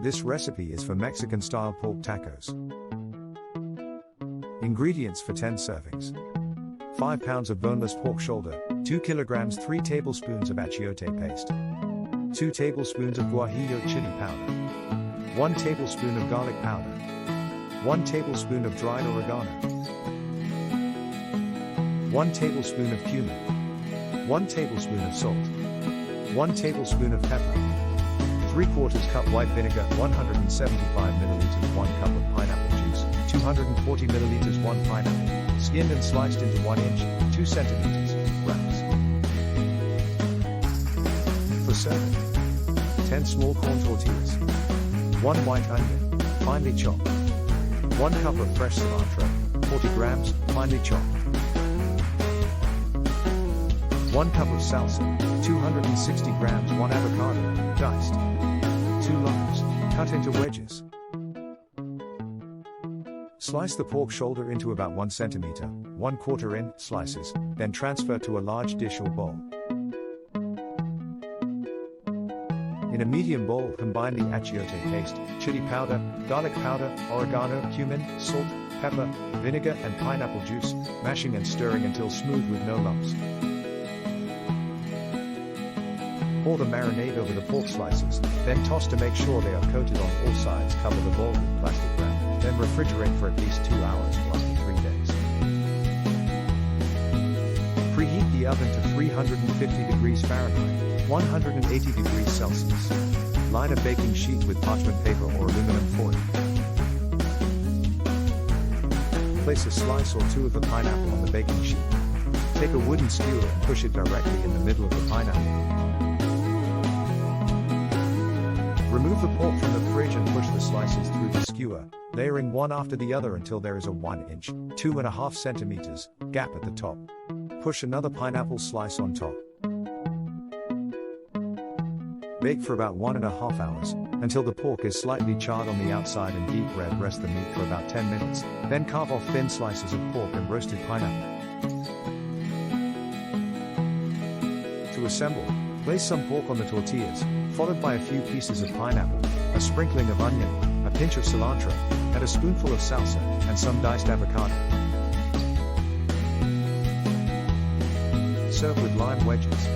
This recipe is for Mexican-style pork tacos. Ingredients for 10 servings. 5 pounds of boneless pork shoulder, 2 kilograms 3 tablespoons of achiote paste, 2 tablespoons of guajillo chili powder, 1 tablespoon of garlic powder, 1 tablespoon of dried oregano, 1 tablespoon of cumin, 1 tablespoon of salt, 1 tablespoon of pepper, 3/4 cup white vinegar, 175 milliliters, 1 cup of pineapple juice, 240 milliliters, 1 pineapple, skinned and sliced into 1 inch, 2 centimeters, rounds. For serving, 10 small corn tortillas, 1 white onion, finely chopped, 1 cup of fresh cilantro, 40 grams, finely chopped, 1 cup of salsa, 260 grams, 1 avocado, diced, 2 limes, cut into wedges. Slice the pork shoulder into about 1 centimeter, 1/4 in slices, then transfer to a large dish or bowl. In a medium bowl, combine the achiote paste, chili powder, garlic powder, oregano, cumin, salt, pepper, vinegar and pineapple juice, mashing and stirring until smooth with no lumps. Pour the marinade over the pork slices, then toss to make sure they are coated on all sides. Cover the bowl with plastic wrap, then refrigerate for at least 2 hours or up to 3 days. Preheat the oven to 350 degrees Fahrenheit, 180 degrees Celsius. Line a baking sheet with parchment paper or aluminum foil. Place a slice or 2 of the pineapple on the baking sheet. Take a wooden skewer and push it directly in the middle of the pineapple. Remove the pork from the fridge and push the slices through the skewer, layering one after the other until there is a 1 inch, 2.5 centimeters, gap at the top. Push another pineapple slice on top. Bake for about 1.5 hours, until the pork is slightly charred on the outside and deep red. Rest the meat for about 10 minutes, then carve off thin slices of pork and roasted pineapple. To assemble, place some pork on the tortillas, followed by a few pieces of pineapple, a sprinkling of onion, a pinch of cilantro, and a spoonful of salsa, and some diced avocado. Serve with lime wedges.